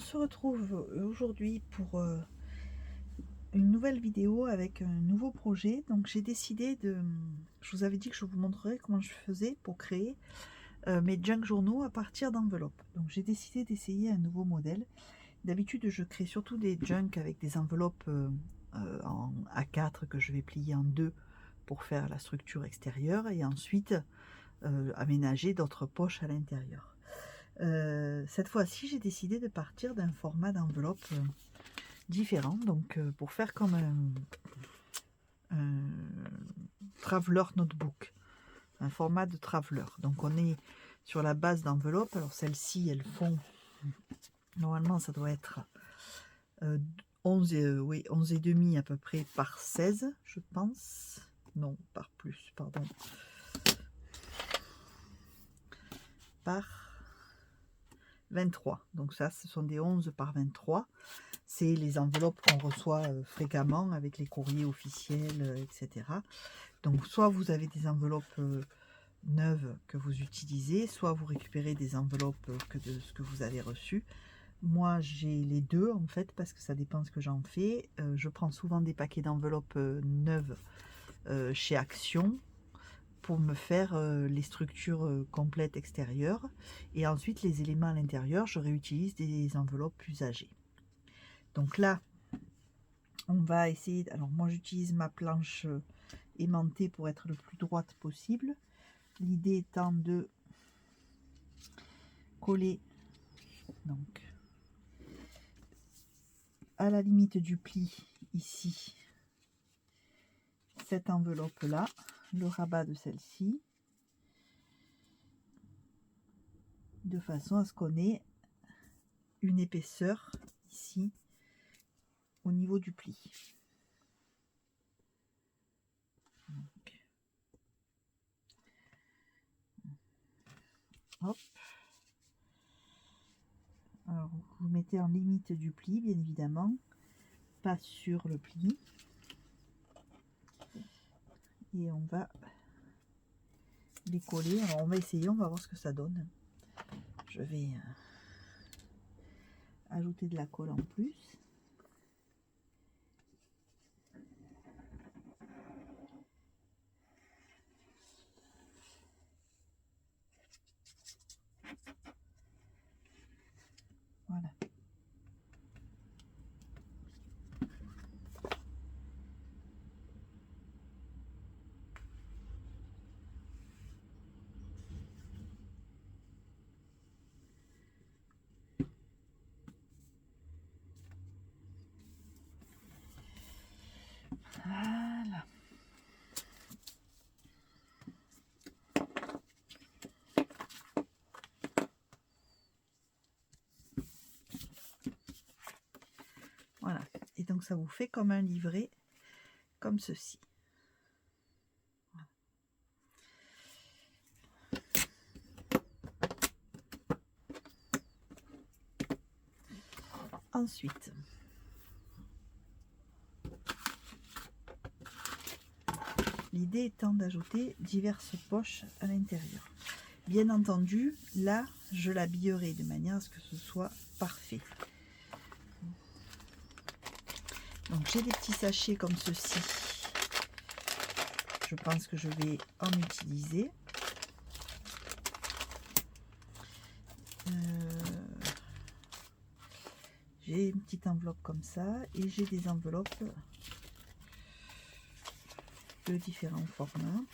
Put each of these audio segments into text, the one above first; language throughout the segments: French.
se retrouve aujourd'hui pour une nouvelle vidéo avec un nouveau projet. Donc j'ai décidé de... Je vous avais dit que je vous montrerai comment je faisais pour créer mes junk journaux à partir d'enveloppes. Donc j'ai décidé d'essayer un nouveau modèle. D'habitude je crée surtout des junk avec des enveloppes en A4 que je vais plier en deux pour faire la structure extérieure et ensuite aménager d'autres poches à l'intérieur. Cette fois-ci, j'ai décidé de partir d'un format d'enveloppe différent, donc pour faire comme un traveler notebook, un format de traveler. Donc on est sur la base d'enveloppe. Alors celles-ci, elles font, normalement ça doit être 11 et demi à peu près par 16, je pense. Non, par plus, pardon. Par 23. Donc ça, ce sont des 11 par 23. C'est les enveloppes qu'on reçoit fréquemment avec les courriers officiels, etc. Donc soit vous avez des enveloppes neuves que vous utilisez, soit vous récupérez des enveloppes que de ce que vous avez reçu. Moi j'ai les deux en fait, parce que ça dépend ce que j'en fais. Je prends souvent des paquets d'enveloppes neuves chez Action pour me faire les structures complètes extérieures, et ensuite les éléments à l'intérieur, je réutilise des enveloppes usagées. Donc là, on va essayer, alors moi j'utilise ma planche aimantée pour être le plus droite possible. L'idée étant de coller donc à la limite du pli ici cette enveloppe là, le rabat de celle-ci, de façon à ce qu'on ait une épaisseur ici au niveau du pli. Donc, hop. Alors vous mettez en limite du pli, bien évidemment, pas sur le pli, et on va les coller. Alors on va essayer, on va voir ce que ça donne. Je vais ajouter de la colle en plus. Voilà. Voilà. Voilà. Et donc ça vous fait comme un livret, comme ceci. Ensuite, l'idée étant d'ajouter diverses poches à l'intérieur. Bien entendu, là, je l'habillerai de manière à ce que ce soit parfait. Donc j'ai des petits sachets comme ceci. Je pense que je vais en utiliser. J'ai une petite enveloppe comme ça, et j'ai des enveloppes de différents formats.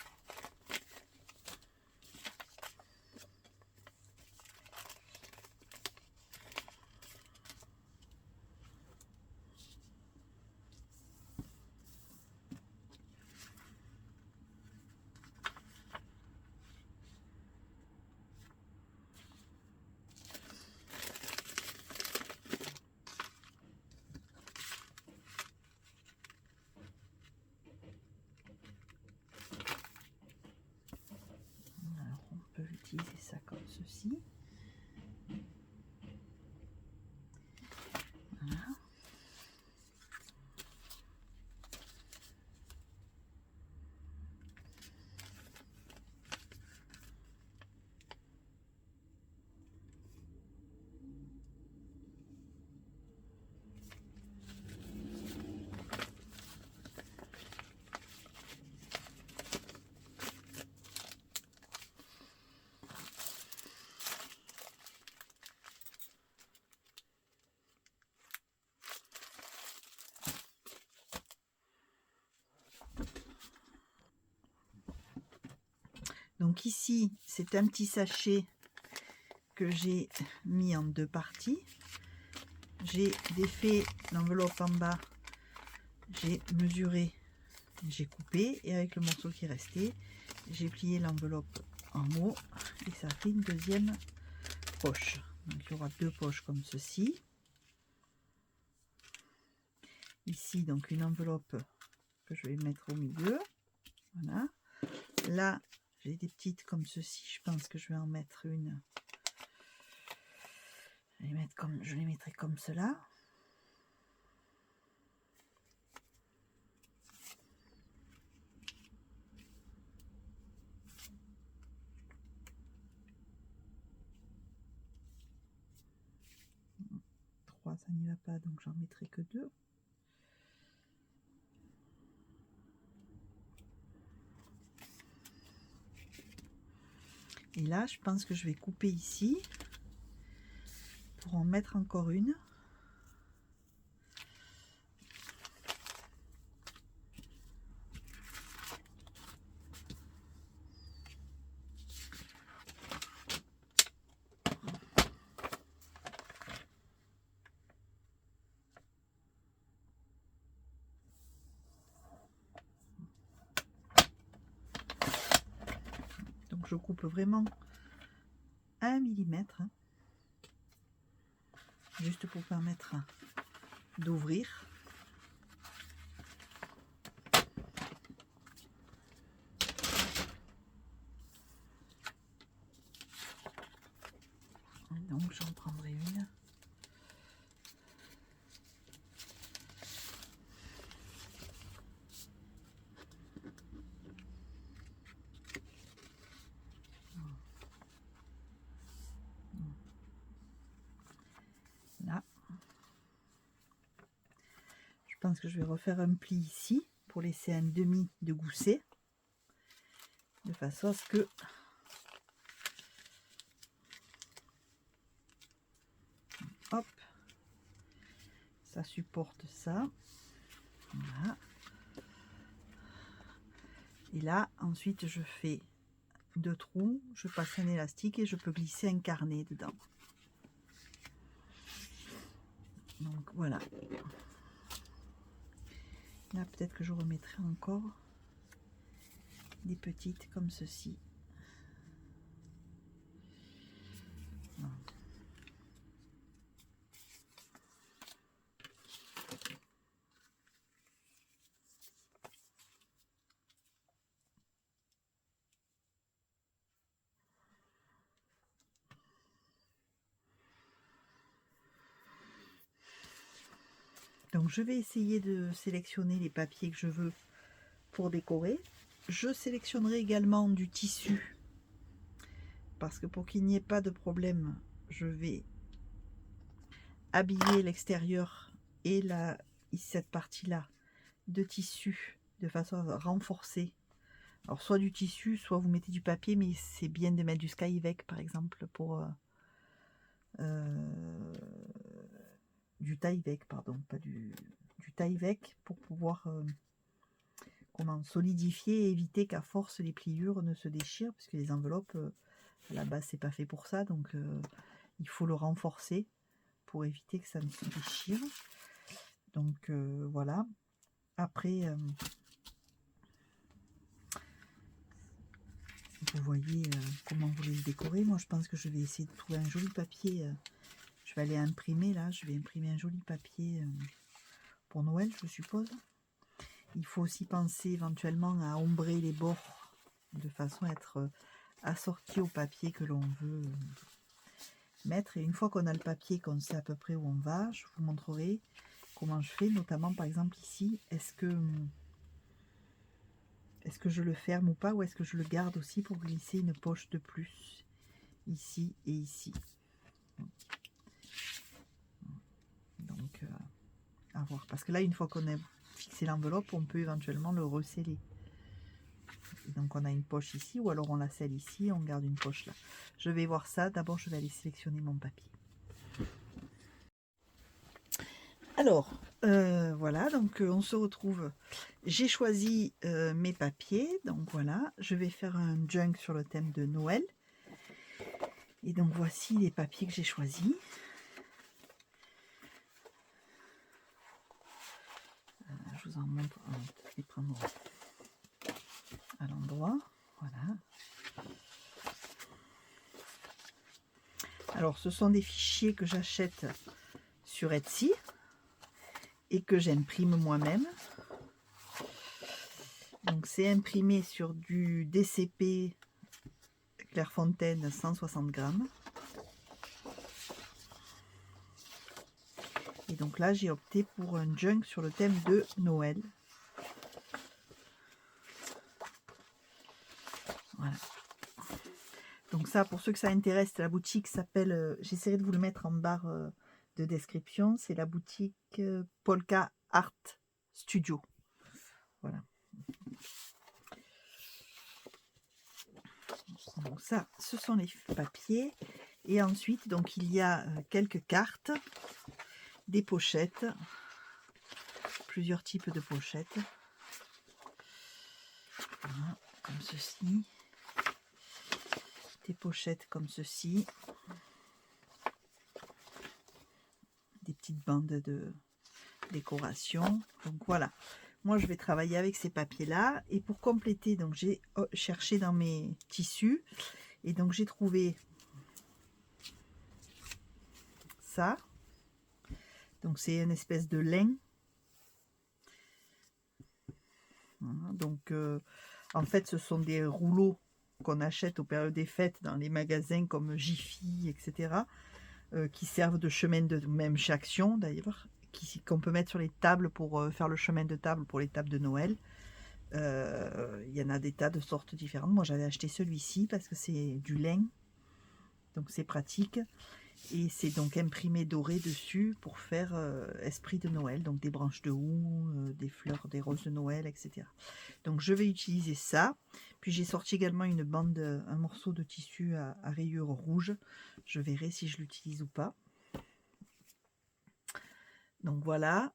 Donc ici, c'est un petit sachet que j'ai mis en 2 parties. J'ai défait l'enveloppe en bas, j'ai mesuré, j'ai coupé et avec le morceau qui restait, j'ai plié l'enveloppe en haut et ça fait une deuxième poche. Donc il y aura 2 poches comme ceci. Ici donc une enveloppe que je vais mettre au milieu. Voilà. Là j'ai des petites comme ceci. Je pense que je vais en mettre une. Je les mettrai comme cela. Ça n'y va pas, donc j'en mettrai que 2. Et là, je pense que je vais couper ici pour en mettre encore une. Donc je coupe vraiment 1 millimètre, hein, juste pour permettre d'ouvrir. Donc j'en prendrai une. Là. Je pense que je vais refaire un pli ici pour laisser un demi de gousset, de façon à ce que hop, ça supporte ça. Voilà. Et là, ensuite, je fais 2 trous, je passe un élastique et je peux glisser un carnet dedans. Donc voilà. Là, peut-être que je remettrai encore des petites comme ceci. Voilà. Donc je vais essayer de sélectionner les papiers que je veux pour décorer. Je sélectionnerai également du tissu parce que pour qu'il n'y ait pas de problème, je vais habiller l'extérieur et cette partie-là de tissu de façon à renforcer. Alors soit du tissu, soit vous mettez du papier, mais c'est bien de mettre du Skivec par exemple pour du Tyvek, pardon, pas du Tyvek pour pouvoir solidifier et éviter qu'à force les pliures ne se déchirent, parce que les enveloppes à la base c'est pas fait pour ça, donc il faut le renforcer pour éviter que ça ne se déchire. Donc voilà. Après vous voyez comment vous voulez le décorer. Moi je pense que je vais essayer de trouver un joli papier. Je vais aller imprimer là, je vais imprimer un joli papier pour Noël, je suppose. Il faut aussi penser éventuellement à ombrer les bords de façon à être assorti au papier que l'on veut mettre. Et une fois qu'on a le papier, qu'on sait à peu près où on va, je vous montrerai comment je fais, notamment par exemple ici. Est-ce que je le ferme ou pas, ou est-ce que je le garde aussi pour glisser une poche de plus ici et ici. Donc à voir, parce que là une fois qu'on a fixé l'enveloppe, on peut éventuellement le resceller. Donc on a une poche ici, ou alors on la scelle ici, on garde une poche là. Je vais voir ça. D'abord je vais aller sélectionner mon papier. Alors Voilà, donc on se retrouve. J'ai choisi mes papiers, donc voilà, je vais faire un junk sur le thème de Noël. Et donc voici les papiers que j'ai choisis. Je vous en montre, je vais prendre à l'endroit, voilà. Alors ce sont des fichiers que j'achète sur Etsy et que j'imprime moi-même. Donc c'est imprimé sur du DCP Clairefontaine 160 grammes. Et donc là j'ai opté pour un junk sur le thème de Noël. Voilà. Donc ça, pour ceux que ça intéresse, la boutique s'appelle, j'essaierai de vous le mettre en barre de description, c'est la boutique Polka Art Studio. Voilà. Donc ça, ce sont les papiers. Et ensuite, donc il y a quelques cartes, des pochettes, plusieurs types de pochettes. Voilà, comme ceci. Des pochettes comme ceci. Des petites bandes de décoration. Donc voilà. Moi, je vais travailler avec ces papiers-là. Et pour compléter, donc j'ai cherché dans mes tissus. Et donc, j'ai trouvé ça. Donc, c'est une espèce de lin. Voilà, donc, en fait, ce sont des rouleaux qu'on achète aux périodes des fêtes dans les magasins comme Jiffy, etc. Qui servent de chemin de même chez Action, d'ailleurs. Qu'on peut mettre sur les tables pour faire le chemin de table pour les tables de Noël. Il y en a des tas de sortes différentes. Moi j'avais acheté celui-ci parce que c'est du lin, donc c'est pratique, et c'est donc imprimé doré dessus pour faire esprit de Noël, donc des branches de houx, des fleurs, des roses de Noël, etc. Donc je vais utiliser ça. Puis j'ai sorti également une bande, un morceau de tissu à rayures rouges. Je verrai si je l'utilise ou pas. Donc voilà.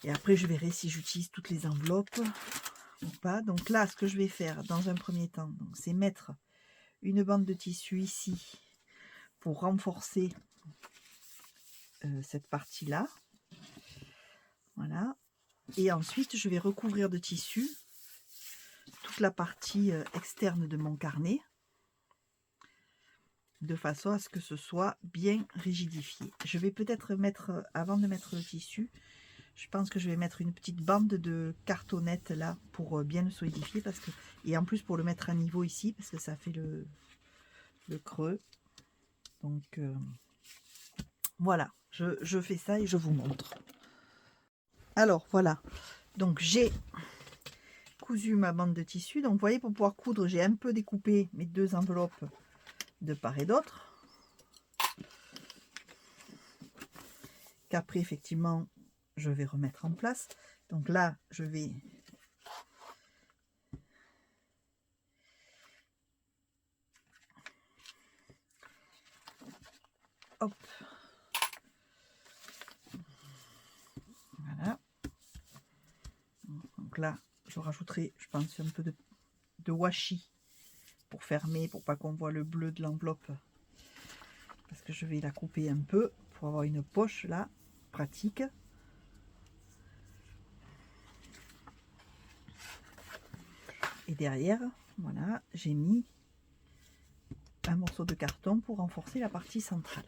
Et après, je verrai si j'utilise toutes les enveloppes ou pas. Donc là, ce que je vais faire dans un premier temps, c'est mettre une bande de tissu ici pour renforcer cette partie-là. Voilà. Et ensuite, je vais recouvrir de tissu toute la partie externe de mon carnet, de façon à ce que ce soit bien rigidifié. Je vais peut-être mettre, avant de mettre le tissu, je pense que je vais mettre une petite bande de cartonnette là pour bien le solidifier, parce que, et en plus pour le mettre à niveau ici, parce que ça fait le creux. Donc voilà, je fais ça et je vous montre. Alors voilà, donc j'ai cousu ma bande de tissu. Donc vous voyez, pour pouvoir coudre, j'ai un peu découpé mes deux enveloppes de part et d'autre, qu'après effectivement je vais remettre en place. Donc là je vais hop, voilà. Donc là je rajouterai, je pense, un peu de washi pour fermer, pour pas qu'on voit le bleu de l'enveloppe, parce que je vais la couper un peu pour avoir une poche là pratique. Et derrière, voilà, j'ai mis un morceau de carton pour renforcer la partie centrale.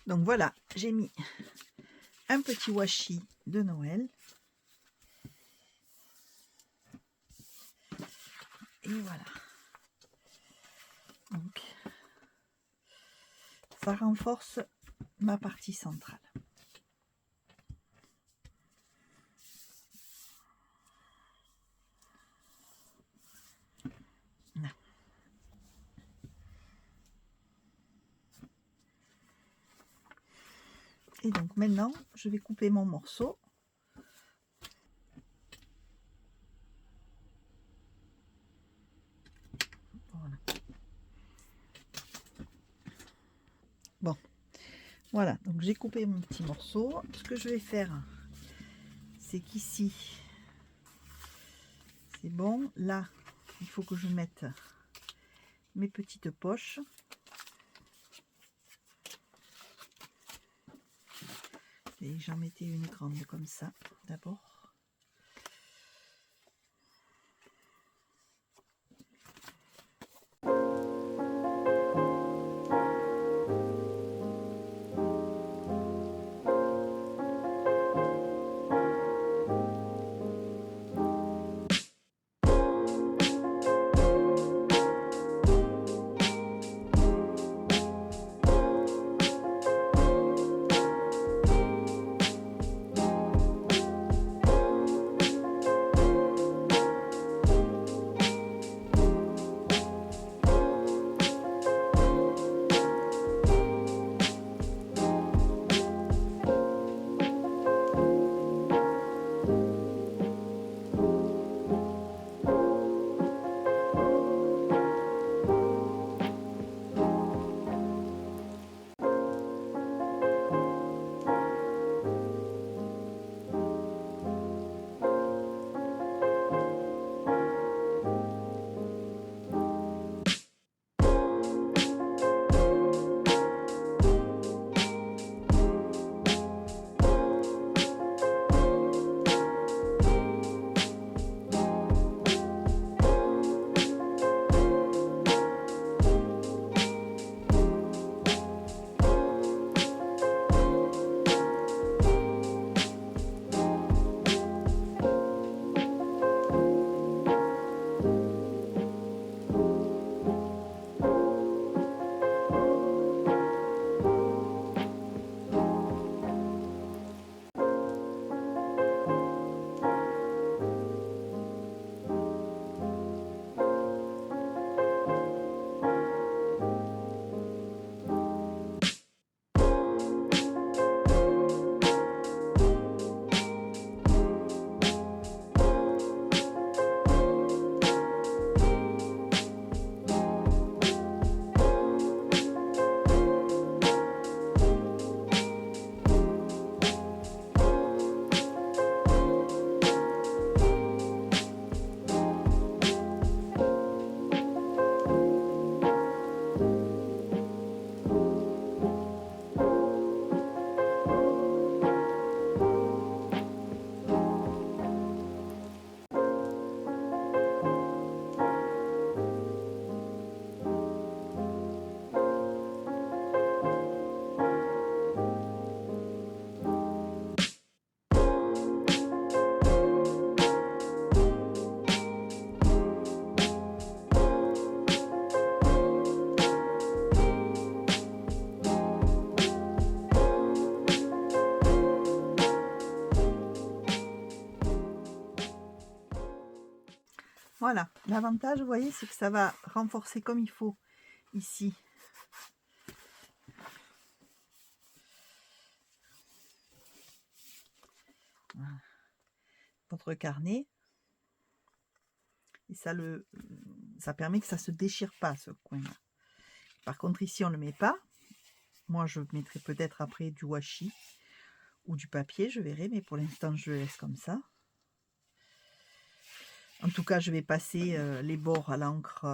Donc voilà, j'ai mis un petit washi de Noël. Et voilà. Donc, ça renforce ma partie centrale. Là. Et donc maintenant, je vais couper mon morceau. Voilà. Bon, voilà, donc j'ai coupé mon petit morceau. Ce que je vais faire, c'est qu'ici, c'est bon. Là, il faut que je mette mes petites poches. Et j'en mettais une grande comme ça, d'abord. Voilà, l'avantage, vous voyez, c'est que ça va renforcer comme il faut ici. Voilà. Votre carnet. Et ça permet que ça ne se déchire pas, ce coin-là. Par contre, ici, on ne le met pas. Moi, je mettrai peut-être après du washi ou du papier, je verrai. Mais pour l'instant, je le laisse comme ça. En tout cas, je vais passer les bords à l'encre.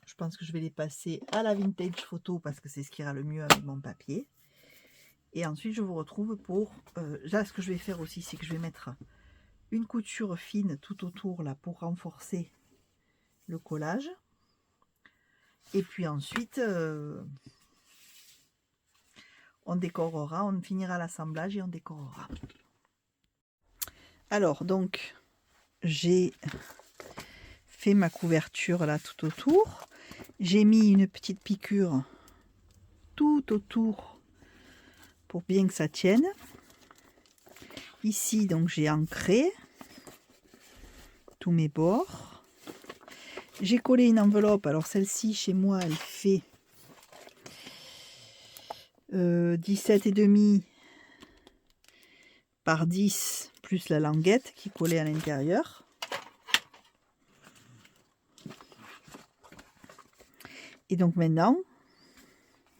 Je pense que je vais les passer à la vintage photo parce que c'est ce qui ira le mieux avec mon papier. Et ensuite, je vous retrouve pour... là, ce que je vais faire aussi, c'est que je vais mettre une couture fine tout autour là pour renforcer le collage. Et puis ensuite, on décorera, on finira l'assemblage et on décorera. Alors donc j'ai fait ma couverture là tout autour. J'ai mis une petite piqûre tout autour pour bien que ça tienne. Ici donc j'ai ancré tous mes bords. J'ai collé une enveloppe. Alors celle-ci chez moi elle fait 17,5 par 10 plus la languette qui est collée à l'intérieur. Et donc maintenant,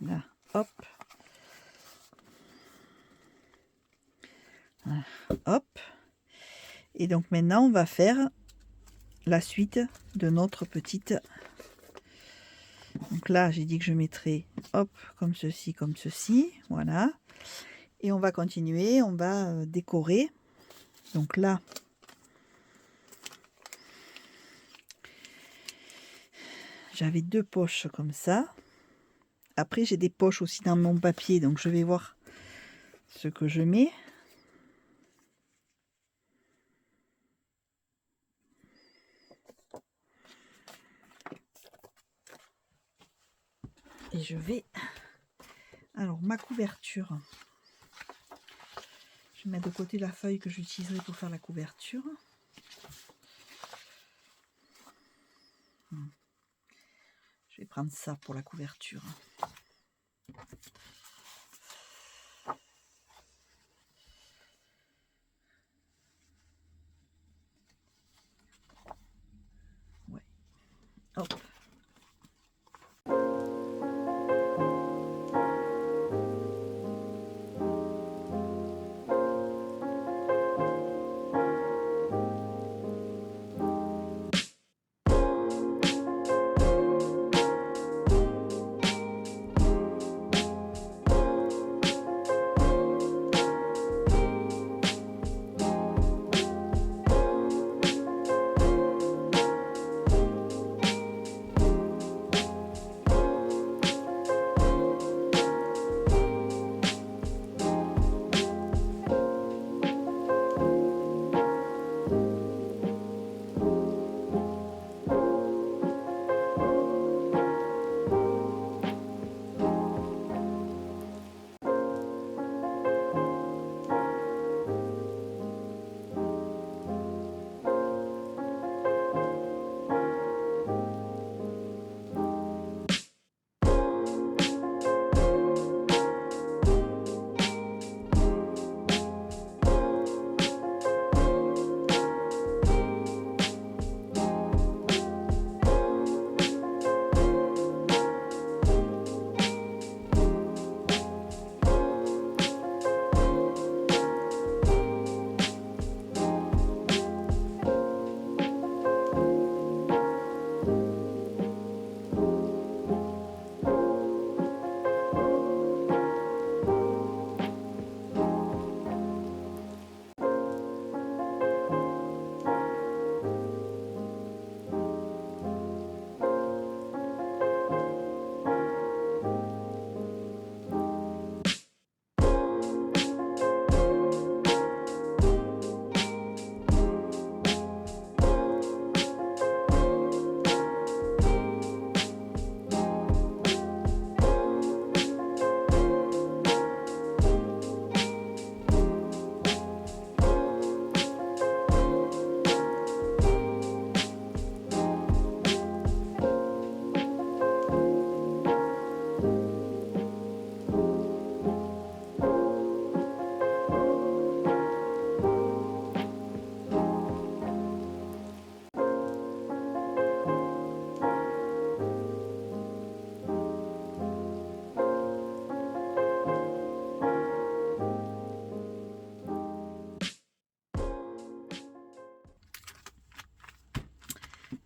là, hop, voilà, hop. Et donc maintenant, on va faire la suite de notre petite. Donc là, j'ai dit que je mettrais, hop, comme ceci, voilà. Et on va continuer, on va décorer. Donc là, j'avais 2 poches comme ça. Après, j'ai des poches aussi dans mon papier, donc je vais voir ce que je mets. Et je vais... Alors, ma couverture. Je vais mettre de côté la feuille que j'utiliserai pour faire la couverture. Je vais prendre ça pour la couverture. Ouais. Hop.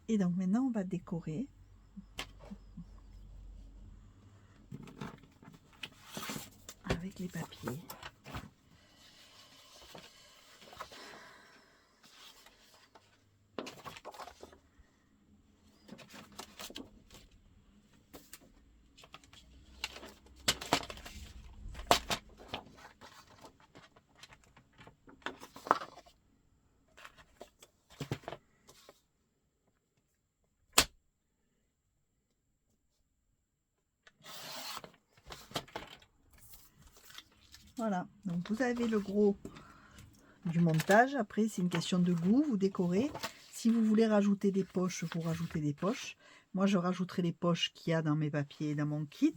Et donc maintenant, on va décorer. Avec les papiers. Voilà, donc vous avez le gros du montage. Après, c'est une question de goût, vous décorez. Si vous voulez rajouter des poches, vous rajoutez des poches. Moi, je rajouterai les poches qu'il y a dans mes papiers, dans mon kit.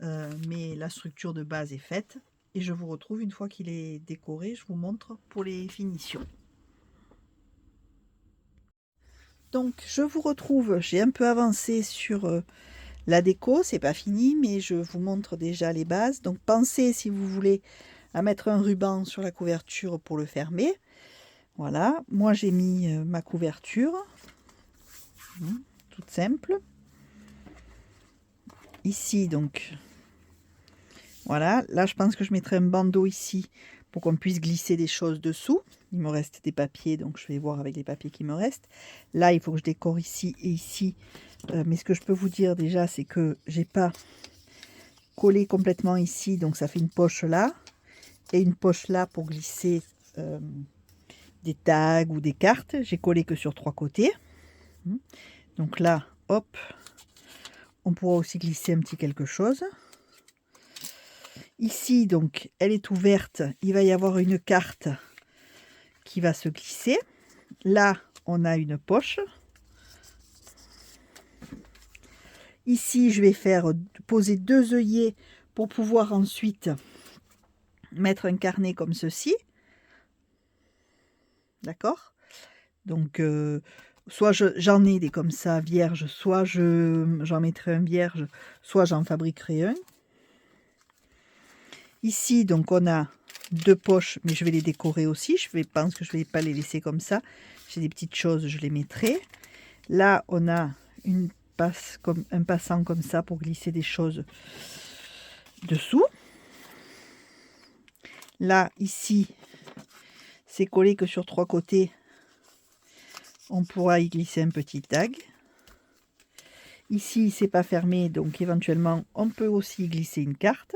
Mais la structure de base est faite. Et je vous retrouve une fois qu'il est décoré. Je vous montre pour les finitions. Donc, je vous retrouve. J'ai un peu avancé sur la déco. C'est pas fini, mais je vous montre déjà les bases. Donc, pensez, si vous voulez, à mettre un ruban sur la couverture pour le fermer. Voilà, moi j'ai mis ma couverture, toute simple. Ici donc, voilà, là je pense que je mettrai un bandeau ici pour qu'on puisse glisser des choses dessous. Il me reste des papiers, donc je vais voir avec les papiers qui me restent. Là il faut que je décore ici et ici, mais ce que je peux vous dire déjà c'est que j'ai pas collé complètement ici, donc ça fait une poche là et une poche là pour glisser des tags ou des cartes. J'ai collé que sur 3 côtés. Donc là, hop, on pourra aussi glisser un petit quelque chose. Ici, donc, elle est ouverte. Il va y avoir une carte qui va se glisser. Là, on a une poche. Ici, je vais faire poser 2 œillets pour pouvoir ensuite mettre un carnet comme ceci. D'accord? Donc, soit j'en ai des comme ça vierges, soit j'en mettrai un vierge, soit j'en fabriquerai un. Ici, donc, on a 2 poches, mais je vais les décorer aussi. Pense que je ne vais pas les laisser comme ça. J'ai des petites choses, je les mettrai. Là, on a un passant comme ça pour glisser des choses dessous. Là, ici, c'est collé que sur 3 côtés. On pourra y glisser un petit tag. Ici, c'est pas fermé, donc éventuellement, on peut aussi glisser une carte.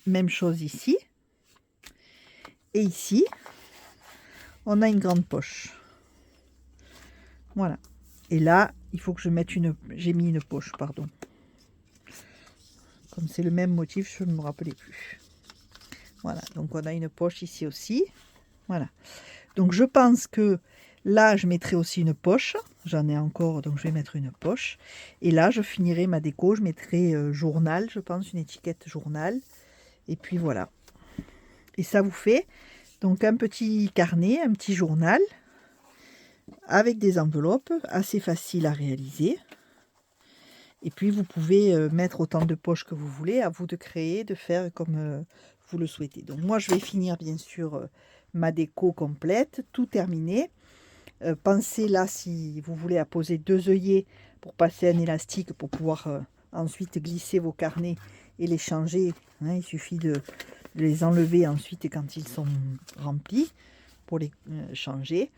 Même chose ici. Et ici, on a une grande poche. Voilà. Et là, il faut que je mette j'ai mis une poche, pardon. Comme c'est le même motif, je ne me rappelais plus. Voilà, donc on a une poche ici aussi. Voilà. Donc je pense que là, je mettrai aussi une poche. J'en ai encore, donc je vais mettre une poche. Et là, je finirai ma déco. Je mettrai journal, je pense, une étiquette journal. Et puis voilà. Et ça vous fait donc un petit carnet, un petit journal avec des enveloppes assez faciles à réaliser. Et puis vous pouvez mettre autant de poches que vous voulez, à vous de créer, de faire comme vous le souhaitez. Donc moi je vais finir bien sûr ma déco complète, tout terminé. Pensez là si vous voulez à poser 2 œillets pour passer un élastique pour pouvoir ensuite glisser vos carnets et les changer. Hein, il suffit de les enlever ensuite quand ils sont remplis pour les changer.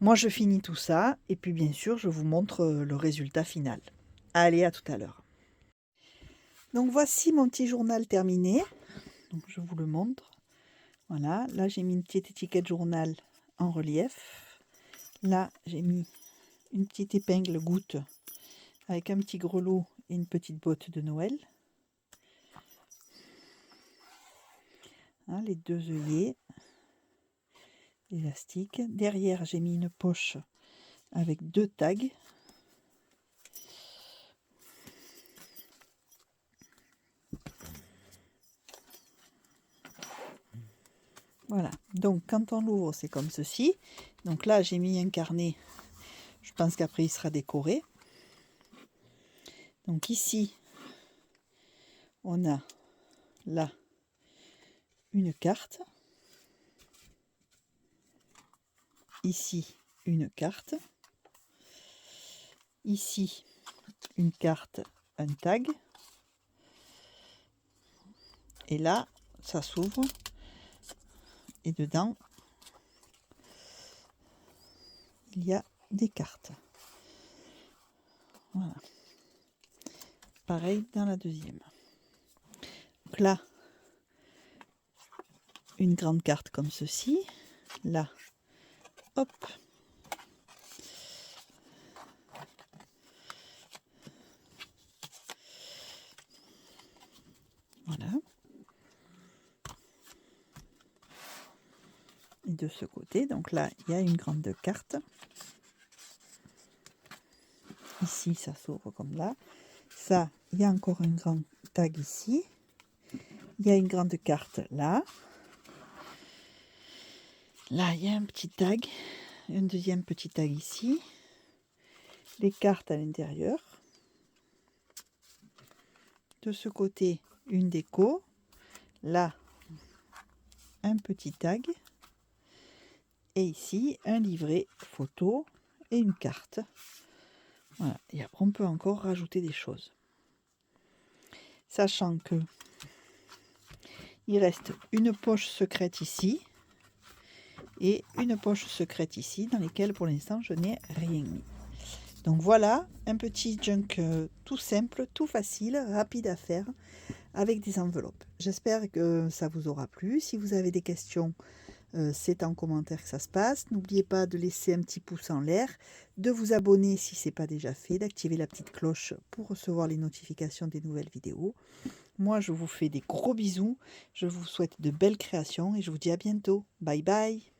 Moi je finis tout ça et puis bien sûr je vous montre le résultat final. Allez, à tout à l'heure. Donc voici mon petit journal terminé. Donc je vous le montre. Voilà, là j'ai mis une petite étiquette journal en relief. Là j'ai mis une petite épingle goutte avec un petit grelot et une petite botte de Noël. Hein, les 2 œillets élastiques. Derrière j'ai mis une poche avec 2 tags. Voilà, donc quand on l'ouvre, c'est comme ceci. Donc là, j'ai mis un carnet. Je pense qu'après, il sera décoré. Donc ici, on a là une carte. Ici, une carte. Ici, une carte, un tag. Et là, ça s'ouvre. Et dedans, il y a des cartes. Voilà. Pareil dans la deuxième. Donc là, une grande carte comme ceci. Là, hop. de ce côté. Donc là, il y a une grande carte. Ici, ça s'ouvre comme là. Ça, il y a encore un grand tag ici. Il y a une grande carte là. Là, il y a un petit tag. Un deuxième petit tag ici. Les cartes à l'intérieur. De ce côté, une déco. Là, un petit tag. Et ici, un livret photo et une carte. Voilà. Et après, on peut encore rajouter des choses. Sachant que il reste une poche secrète ici et une poche secrète ici dans lesquelles pour l'instant je n'ai rien mis. Donc voilà un petit junk tout simple, tout facile, rapide à faire avec des enveloppes. J'espère que ça vous aura plu. Si vous avez des questions, c'est en commentaire que ça se passe. N'oubliez pas de laisser un petit pouce en l'air, de vous abonner si ce n'est pas déjà fait, d'activer la petite cloche pour recevoir les notifications des nouvelles vidéos. Moi, je vous fais des gros bisous. Je vous souhaite de belles créations et je vous dis à bientôt. Bye bye.